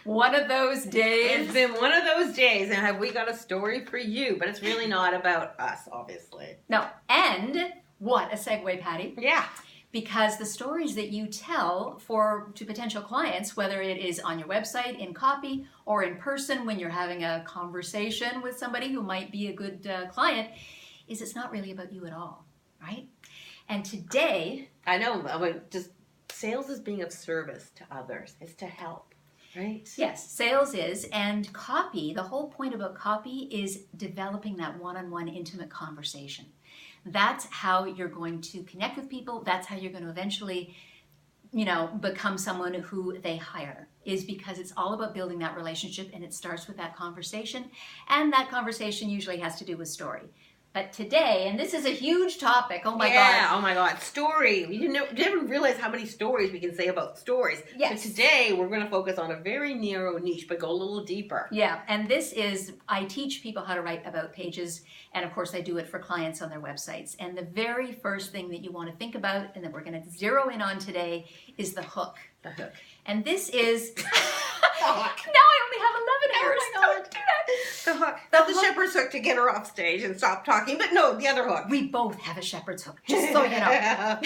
One of those days. It's been one of those days, and have we got a story for you? But it's really not about us, obviously. No, and what a segue, Patti. Yeah. Because the stories that you tell to potential clients, whether it is on your website, in copy, or in person when you're having a conversation with somebody who might be a good client, it's not really about you at all, right? And today... I know, just sales is being of service to others. It's to help, right? Yes, sales is, and copy, the whole point about copy is developing that one-on-one intimate conversation. That's how you're going to connect with people. That's how you're going to eventually, become someone who they hire, is because it's all about building that relationship, and it starts with that conversation. And that conversation usually has to do with story. But today, and this is a huge topic, oh my God. Yeah, oh my God, story. You didn't realize how many stories we can say about stories. Yes. So today, we're going to focus on a very narrow niche, but go a little deeper. Yeah, and this is, I teach people how to write about pages, and of course I do it for clients on their websites. And the very first thing that you want to think about, and that we're going to zero in on today, is the hook. The hook. And this is... Now I only have 11 hairs. Oh my God. The hook. Not the shepherd's hook to get her off stage and stop talking, but no, the other hook. We both have a shepherd's hook, just so you know.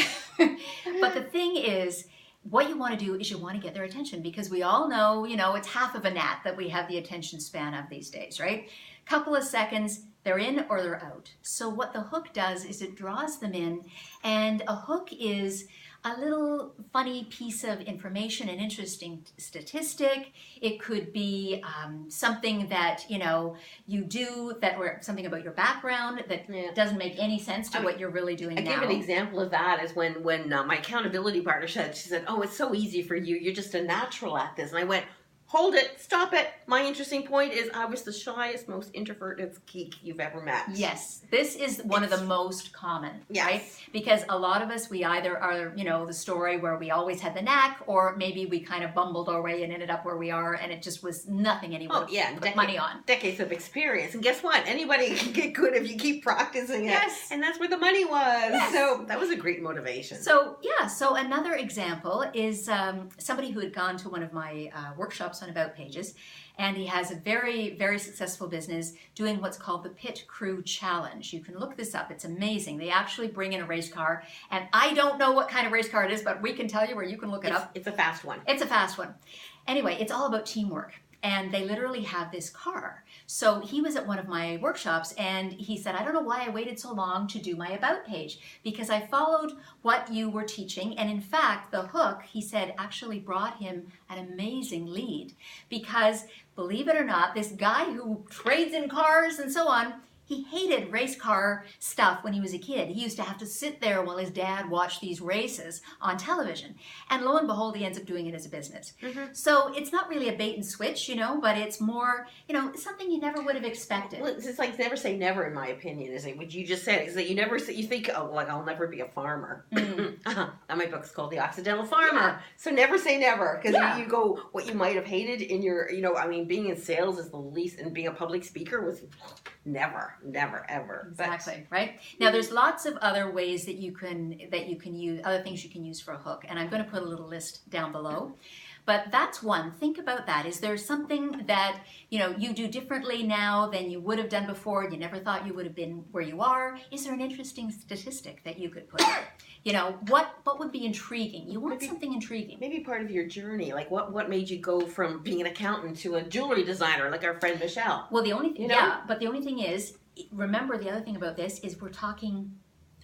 But the thing is, what you want to do is you want to get their attention, because we all know, it's half of a gnat that we have the attention span of these days, right? Couple of seconds, they're in or they're out. So what the hook does is it draws them in, and a hook is a little funny piece of information, an interesting statistic. It could be something that you do, or something about your background that doesn't make any sense to what you're really doing now. I give an example of that is when my accountability partner she said, "Oh, it's so easy for you. You're just a natural at this." And I went, "Hold it, stop it. My interesting point is I was the shyest, most introverted geek you've ever met." Yes, this is one of the most common, yes. Right? Because a lot of us, we either are, the story where we always had the knack, or maybe we kind of bumbled our way and ended up where we are, and it just was nothing anyone put money on. Decades of experience. And guess what? Anybody can get good if you keep practicing it. Yes. And that's where the money was. Yes. So that was a great motivation. So another example is somebody who had gone to one of my workshops on About Pages, and he has a very, very successful business doing what's called the Pit Crew Challenge. You can look this up. It's amazing. They actually bring in a race car, and I don't know what kind of race car it is, but we can tell you where you can look it up. It's a fast one. It's a fast one. Anyway, it's all about teamwork. And they literally have this car. So he was at one of my workshops, and he said, "I don't know why I waited so long to do my About page, because I followed what you were teaching. And in fact, the hook," he said, "actually brought him an amazing lead. Because, believe it or not, this guy who trades in cars and so on, he hated race car stuff when he was a kid. He used to have to sit there while his dad watched these races on television. And lo and behold, he ends up doing it as a business." Mm-hmm. So it's not really a bait and switch, but it's more, something you never would have expected. Well, it's like never say never, in my opinion, is it? What you just said is that you never say, you think, "Oh, like I'll never be a farmer." And my book's called The Accidental Farmer. Yeah. So never say never, because you go, what you might have hated in your, being in sales is the least, and being a public speaker was never, ever. Exactly, right? Now, there's lots of other ways that you can use, other things you can use for a hook, and I'm going to put a little list down below. But that's one. Think about that. Is there something that, you do differently now than you would have done before? You never thought you would have been where you are? Is there an interesting statistic that you could put there? What would be intriguing? You want something intriguing. Maybe part of your journey. Like what made you go from being an accountant to a jewelry designer, like our friend Michelle? Well, the only thing, but the only thing is, remember, the other thing about this is we're talking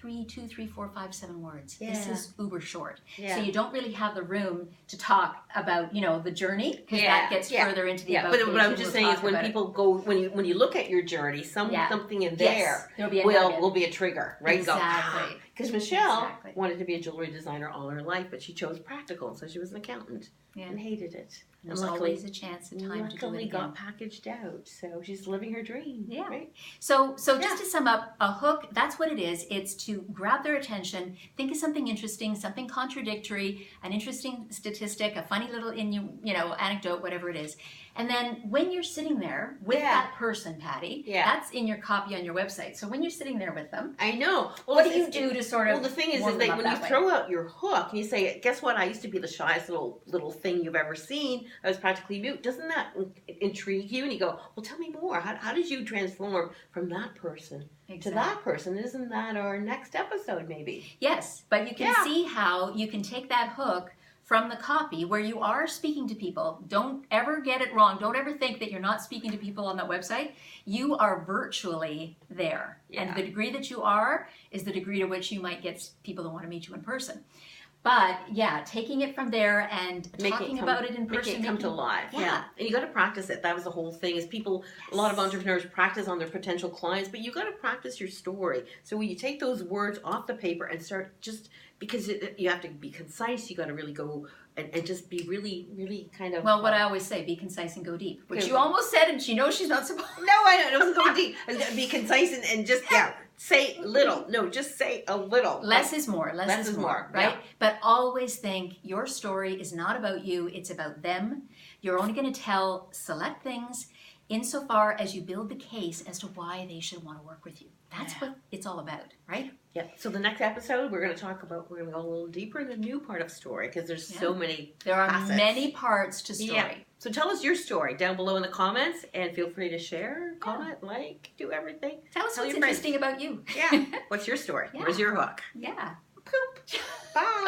2, 3, 4, 5, 7 words. Yeah. This is uber short. Yeah. So you don't really have the room to talk about, the journey, because that gets further into the about. But what I'm just saying is when people go, when you look at your journey, something in there will be a trigger, right? Exactly. Because Michelle wanted to be a jewelry designer all her life, but she chose practical, so she was an accountant and hated it. There's always a chance and time to do it again. Got packaged out, so she's living her dream. Yeah. Right? So just to sum up, a hook, that's what it is. It's to grab their attention, think of something interesting, something contradictory, an interesting statistic, a funny little anecdote, whatever it is. And then when you're sitting there with that person, Patti, that's in your copy on your website. So when you're sitting there with them, I know. Well, what do you do just sort of Well, the thing is warm that them when up you that throw out your hook and you say, "Guess what? I used to be the shyest little thing you've ever seen. I was practically mute." Doesn't that intrigue you? And you go, "Well, tell me more. How did you transform from that person to that person?" Isn't that our next episode, maybe? Yes, but you can see how you can take that hook from the copy where you are speaking to people. Don't ever get it wrong. Don't ever think that you're not speaking to people on that website. You are virtually there. Yeah. And the degree that you are is the degree to which you might get people that want to meet you in person. But yeah, taking it from there and talking about it in person. Make it come to life. Yeah. And you got to practice it. That was the whole thing is people, a lot of entrepreneurs practice on their potential clients, but you got to practice your story. So when you take those words off the paper and start just, because you have to be concise, you got to really go and just be really, really kind of... Well, what I always say, be concise and go deep. Which you almost said, and she knows she's not supposed to. No, I don't. It wasn't going deep. Be concise and just, say little. No, just say a little. Less is more. Less is more, right? Yeah. But always think your story is not about you, it's about them. You're only going to tell select things insofar as you build the case as to why they should want to work with you. That's what it's all about, right? Yeah. So the next episode, we're going to go a little deeper in the new part of story because there's so many There are facets. many parts to story. Yeah. So tell us your story down below in the comments and feel free to share, comment, like, do everything. Tell us what's interesting about you. Yeah. What's your story? Yeah. Where's your hook? Yeah. Poop. Bye.